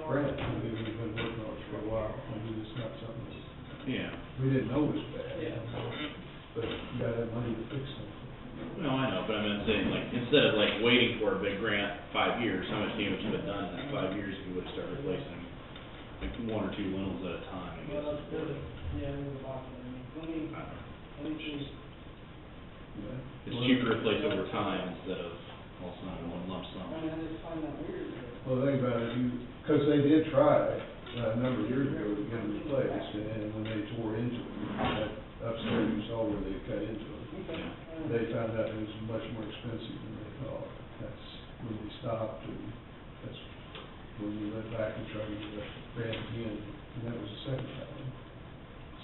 grant, I mean, we've been working on it for a while, I mean, it's not something that, yeah. we didn't know was bad. But you gotta have money to fix something. No, I know, but I'm saying, like, instead of like waiting for a big grant 5 years, how much damage has been done in that 5 years if you would've started replacing like 1 or 2 lintels at a time, I guess. Well, that's good. Yeah, there's a box in there. Let me choose. Yeah. It's cheaper to replace over time instead of all of a sudden in one lump sum. I just find that weird. Well, the thing about it, cause they did try, a number of years ago to get them replaced, and when they tore into it, that upstairs, you saw where they cut into it. They found out it was much more expensive than they thought. That's when they stopped, and that's when we went back and tried to get a grant again, and that was the second time.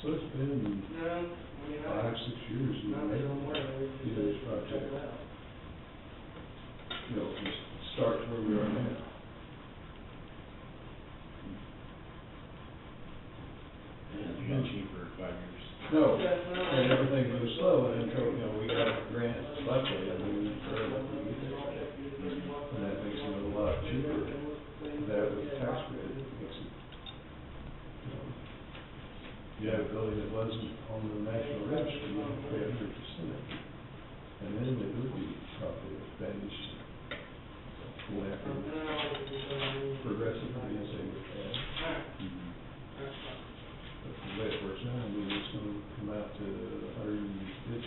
So it's been No, I mean, 5, 6 years, you know, to do this project. You know, just start where we are now. It's been cheaper in 5 years. No, and everything goes slow, and then, you know, we got a grant like that, and we very lucky to get that. And that makes it a lot cheaper, that with the tax credit, it makes it, you know, you have a building that wasn't on the national register, you don't pay 100%. And then it would be probably advantaged to go after progressively as they would have. But the way it works now, I mean, it's gonna come out to $150,000,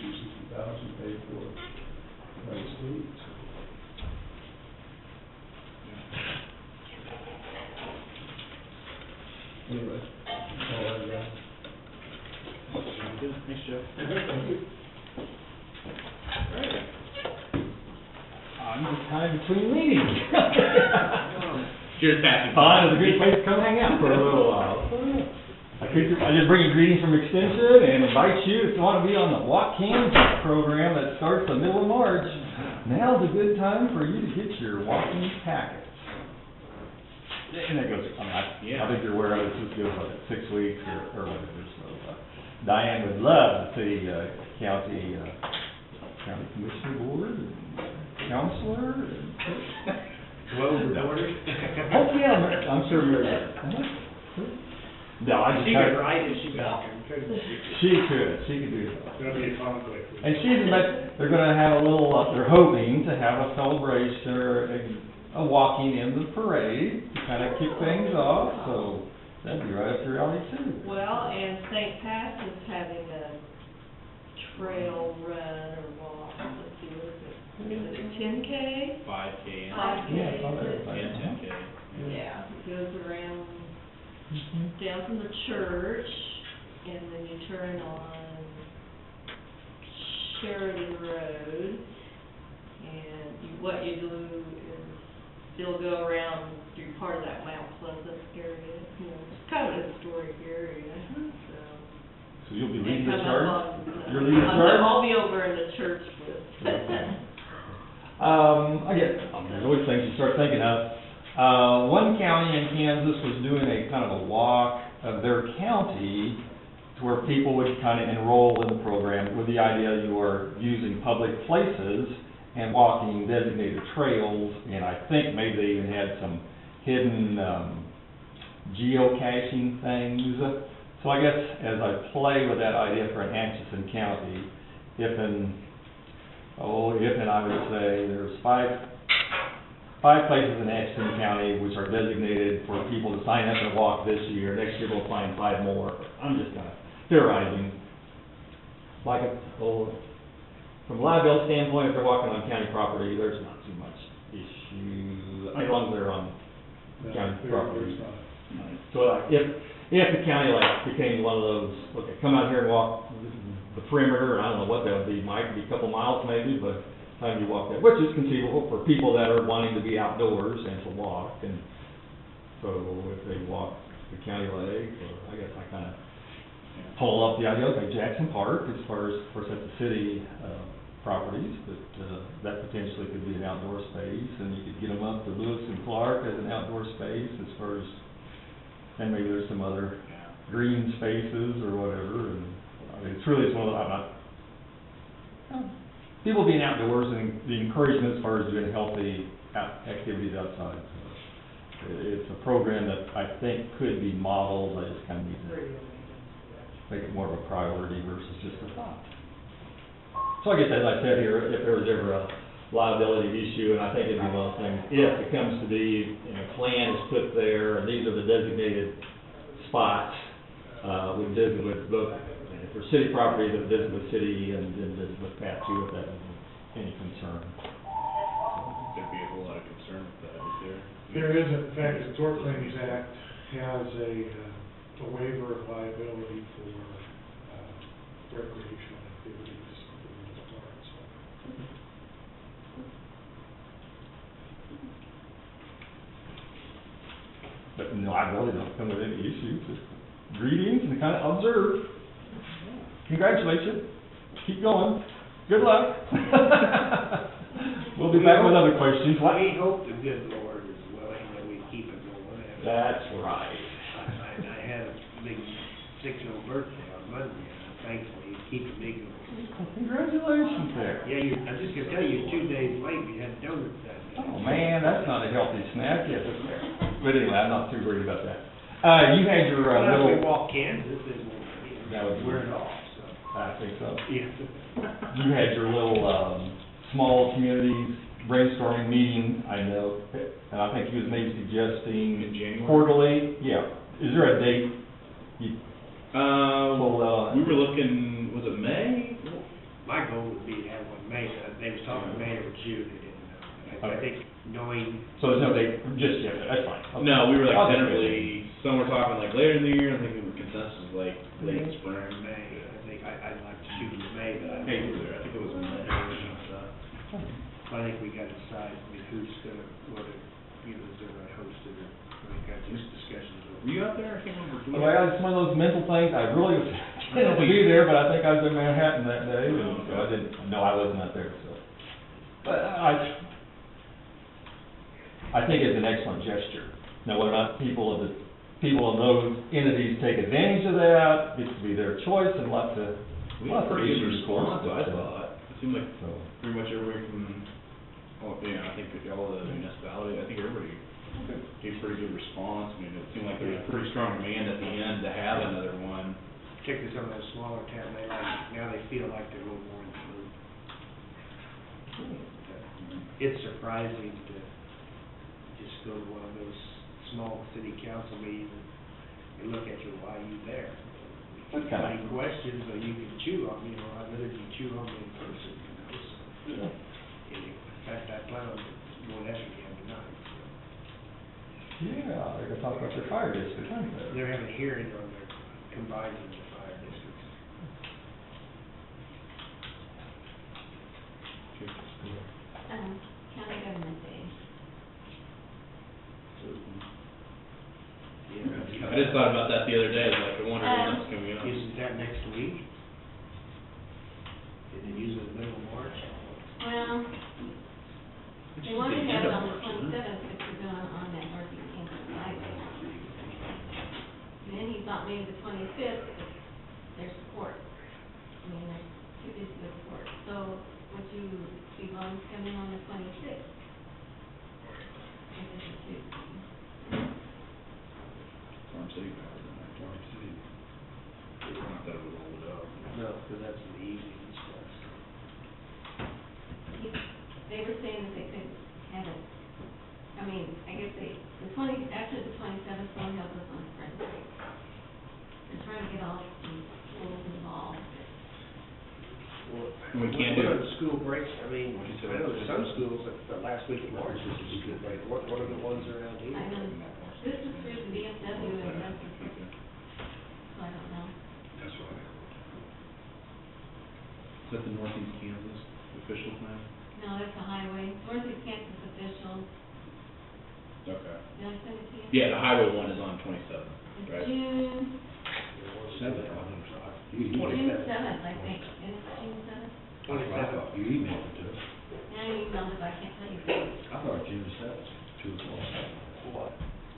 $60,000 paid for by the state, so. Anyway, that's all I got. Good, thanks, Joe. Thank you. On the time between meetings. Just passing. Pond is a good place to come hang out for a little while. I just bring you greetings from Extension and invite you, if you want to be on the Walk Kansas program that starts the middle of March, now's a good time for you to get your walking packets. And that goes, I think you're aware of it, this goes like 6 weeks or whatever, so, Diane would love to see, county commissioner board and counselor and. Blow the borders? Oh, yeah, I'm sure Mary. No, I just. She could write if she got there, couldn't she? She could do that. It's gonna be a conflict. And they're gonna have a little, they're hoping to have a celebration or a walking in the parade to kind of kick things off, so that'd be right up your alley too. Well, and St. Pat's is having a trail run or walk, let's see, what is it? Is it a 10K? 5K and 5K, Yeah, I saw that. is it? and 10K. Yeah, it goes around, down from the church, and then you turn on Sheridan Road, and what you do is, you'll go around through part of that Mount Pleasant area, you know, it's kind of a historic area, so. So you'll be And leading the come up charge? on, You're leading the charge? I'll be over in the church with. There's always things you start thinking of. One county in Kansas was doing a kind of a walk of their county to where people would kind of enroll in the program with the idea you are using public places and walking designated trails, and I think maybe they even had some hidden geocaching things. So I guess as I play with that idea for an Atchison County, if I would say there's five places in Atchison County which are designated for people to sign up and walk this year. Next year we'll find 5 more. I'm just kind of theorizing. From a liability standpoint, if they're walking on county property, there's not too much issue, as long as they're on county property. So like, if the county became one of those, okay, come out here and walk the perimeter, I don't know what that would be, might be a couple miles maybe, but time you walk that, which is conceivable for people that are wanting to be outdoors and to walk, and so if they walk the county leg, or I guess I kind of pull up the idea, okay, Jackson Park, as far as, of course, that's a city properties, but that potentially could be an outdoor space, and you could get them up to Lewis and Clark as an outdoor space, as far as, and maybe there's some other green spaces or whatever, and I mean, it's really, one of the, people being outdoors and the encouragement as far as doing healthy activities outside. So it's a program that I think could be modeled. I just kind of need to make it more of a priority versus just a thought. So I guess, as I said here, if there was ever a liability issue, and I think it'd be one of those things, if it comes to be, plan is put there, and these are the designated spots, we visit with both, if there's city property, that visit with city, and then visit with Pat too, if that was any concern. There'd be a whole lot of concern with that, is there? There isn't. In fact, the Tort Claims Act has a waiver of liability for recreational activities for the most part, so. But no, I really don't come with any issues, just greetings and kind of observe. Congratulations, keep going, good luck. We'll be back with other questions. What? We hope the good Lord is willing that we keep it going. That's right. I had a big 6-year birthday on Monday, and I'm thankful you keep it big going. Well, congratulations there. Yeah, I'm just gonna tell you, 2 days late, we had donuts that day. Oh, man, that's not a healthy snack, is it? But anyway, I'm not too worried about that. You had your Well, if we little, walk Kansas, then That would be- we're it off, so. I think so. Yeah. You had your little, small communities brainstorming meeting, I know, and I think you was maybe suggesting In January? quarterly, yeah. Is there a date? Well, We were looking, was it May? My goal would be to have one May, they was talking May or June, they didn't know. I think knowing, So there's no date just yet, that's fine. Okay. No, we were like I'll just tentatively, some were talking like later in the year, I think the consensus was like late spring. May, I think I'd like to shoot in May, but I Hey, I think it was May. I think we gotta decide, who's gonna, what, meetings that I hosted, and I got these discussions Were over. you out there? I can't remember. Well, it's one of those mental things, I really was intending to be there, but I think I was in Manhattan that day, and so I didn't, no, I wasn't out there, so. But I think it's an excellent gesture. Now, whether or not people in those entities take advantage of that, gets to be their choice, and lots of We had a pretty good issues, of course, response, I but, thought. It seemed like so. pretty much everybody from, well, you know, I think all the municipality, I think everybody gave pretty good response. I mean, it seemed like there was a pretty strong demand at the end to have another one. Particularly some of those smaller towns, now they feel like they're a little more in the loop. It's surprising to just go to one of those small city council meetings and look at you, why are you there? If you have any questions, or you can chew on, you know, I'd rather you chew on me in person, you know, so. In fact, I plan on going after you tonight, so. Yeah, they're gonna talk about their fire district, aren't they? They're having a hearing on their combining the fire districts. County Government Day. Yeah. I just thought about that the other day, like, I wonder when that's coming up. Isn't that next week? Did they use it in the middle of March? Well, they wanted to have it on the 27th, but we're going on that Northeast Kansas Highway. And then he thought maybe the 25th, but there's court. I mean, there's 2 days of court. So would you be willing to come in on the 26th? This is a Tuesday. Farm City power than that. Farm City. Not that it would hold it up. No, because that's in the evening and stuff, so. They were saying that they could have it, I mean, I guess after the 27th, will help us on Friday. They're trying to get all the schools involved. We can't do it. What are the school breaks, I mean, I know there's some schools that the last week of March is a school break, what are the ones around here? I know, this is through the VFW and that's, so I don't know. That's what I heard. Is that the Northeast Kansas official plan? No, that's the highway, Northeast Kansas official, Okay. did I send it to you? Yeah, the highway one is on 27th, It's right? June, Seven, I think so. You June emailed it. 7th, I think, is it June 7th? I thought you emailed it to us. And I emailed it, but I can't tell you. I thought June 7th, 2 o'clock. What?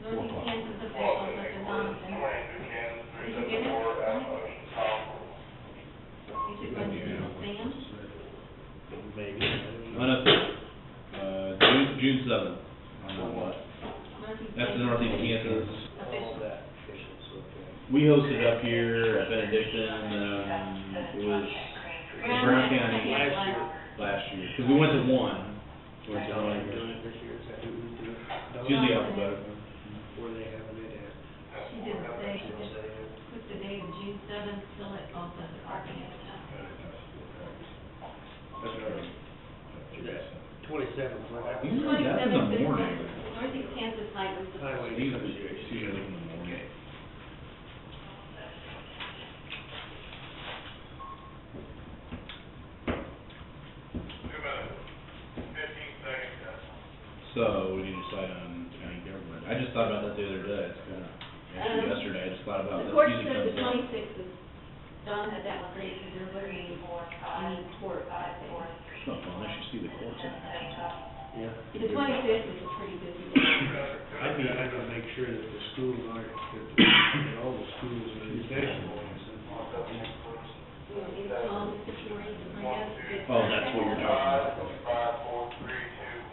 Northeast Kansas officials up in Donaldson. Did you get it? You should go to Sam. Maybe. June 7th. On that one. That's the Northeast Kansas. Official. We hosted up here at Benedictine, it was Brown County last year, because we went to one. We went to one. Doing it this year, is that who we do it? It's usually alphabetical. Where they having it at? She didn't say, she just put the date of June 7th, till it all says the parking and stuff. That's right. 27th, right? Usually that's in the morning. Northeast Kansas Highway. Highway Usually it's in the morning. So, we need to decide on county government. I just thought about that the other day, it's kind of, actually yesterday, I just thought about The that. court Usually said the comes up. 26th is, Don had that one great, because there would be any court that day. Oh, well, I should see the courts in action. Yeah. The 25th is a pretty busy day. I think I gotta make sure that the schools aren't, that all the schools are in session. You want me to call Mr. Torrey to bring us the... Oh, that's what you're talking about.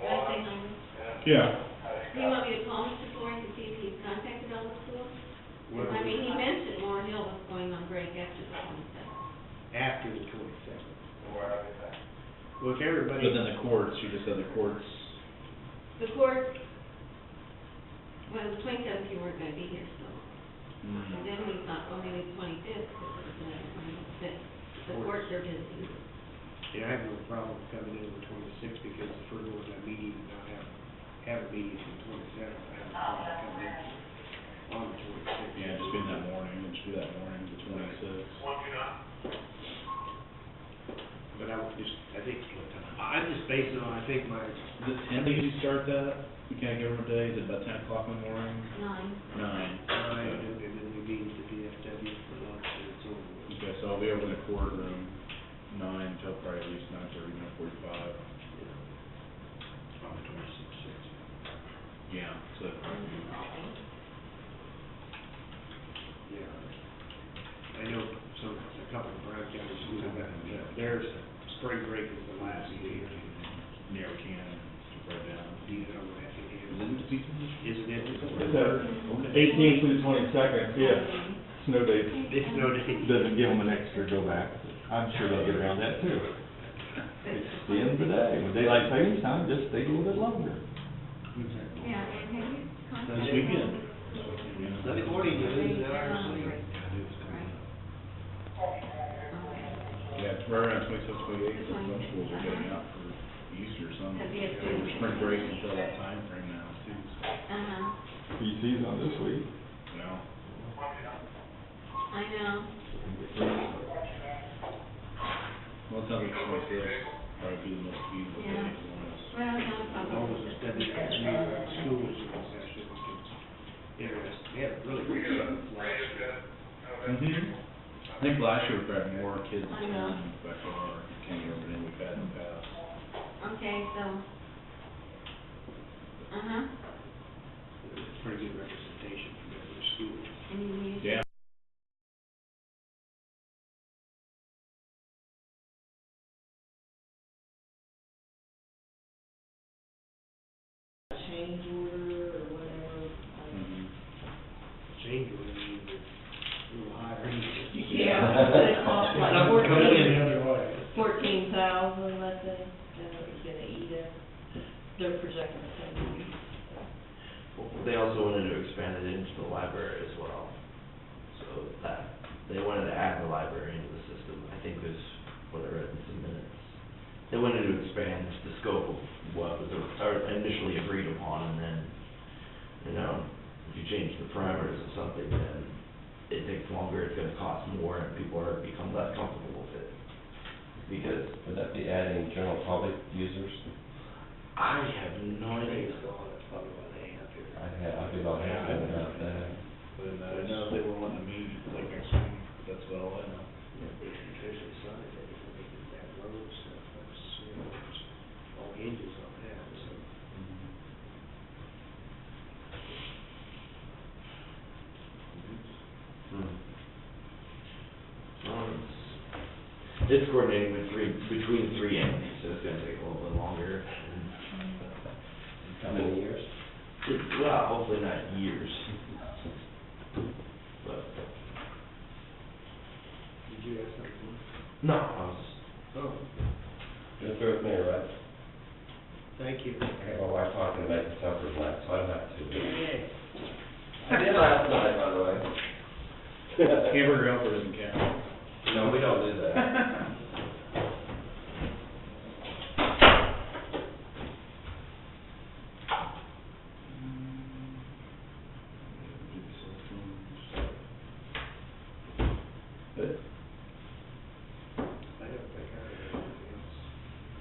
Did I say number? Yeah. Do you want me to call Mr. Torrey to see if he's contacted all the schools? I mean, he mentioned Moore Hill was going on break after the 27th. After the 27th. Well, if everybody. But then the courts, you just said the courts. The court, well, the 27th you weren't gonna be here, so. And then we thought, well, maybe the 25th, because it was another 25th. The courts are busy. Yeah, I have no problem coming in on the 26th, because the first one, that meeting, and not have a meeting on the 27th, I have no problem coming in on the 26th. Yeah, just be in that morning, and just do that morning, the 26th. But I would just, I think, I'm just basing on, I think my. Is it 10 days you start that? We can't give them a day, is it about 10 o'clock in the morning? 9. 9. And then we meet at the DFW for lunch, and it's over. Okay, so I'll be over in the courtroom 9 till probably at least 9:30, 9:45. On the 26th. Yeah, so that'd probably be. Yeah. I know a couple of Brown County schools have that, there's spring break is the last year. Yeah, we can, right down. You know, I think it Is it the season? Isn't it? It's the 18th through the 22nd, yeah, snow days. It's no day. Doesn't give them an extra go back. I'm sure they'll get around that too. It's the end of the day. When daylight savings time, just stay a little bit longer. Yeah, and have you contacted? This weekend. Sunday morning, you lose an hour of sleep. Yeah, it's right around 26th, 28th, some schools are getting out for Easter or something. Have you had For spring break until that time frame now, too. PC's on this week. Well, I know. well, it sounds like 26th, probably be the most feasible day Yeah. for us. Well, no All problem. those extended schools in this session, interesting. They have really great stuff last year. I think last year we had more kids I know. back in our kindergarten than we've had in the past. Okay, so. It's pretty good representation from every school. And you use. Yeah. Change order or whatever. Change order, a little higher. Yeah, but it costs like Some are coming in the other way. 14,000, I think, and it was gonna eat it. They're projecting the same. They also wanted to expand it into the library as well. So that, they wanted to add the library into the system, I think was what I read in some minutes. They wanted to expand the scope of what was initially agreed upon, and then, you know, if you change the parameters of something, then it takes longer, it's gonna cost more, and people are become less comfortable with it. Because Would that be adding general public users? I have no idea. That's probably why they ain't up here. I'd be about half about that. But I know they were wanting to meet like next week, that's about all I know. Especially size, that road stuff, that's, you know, it's all hinges on that, so. It's coordinating between three entities, so it's gonna take a little bit longer. How many years? Well, hopefully not years. But, Did you have something? no, I was, Oh, Just bear with me, all right? thank you. I got my wife talking to make the supper tonight, so I don't have to. Yay. I did last night, by the way. Hamburger helper doesn't count. No, we don't do that. Good. I don't think I have anything else.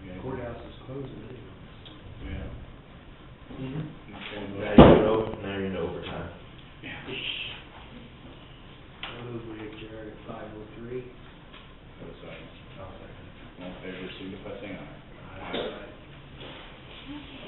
Yeah. Courthouse is closing anyway. Yeah. now you're in overtime. I move we adjourn at 5:03. Have a second. All in favor, signify by saying aye. Aye. Okay.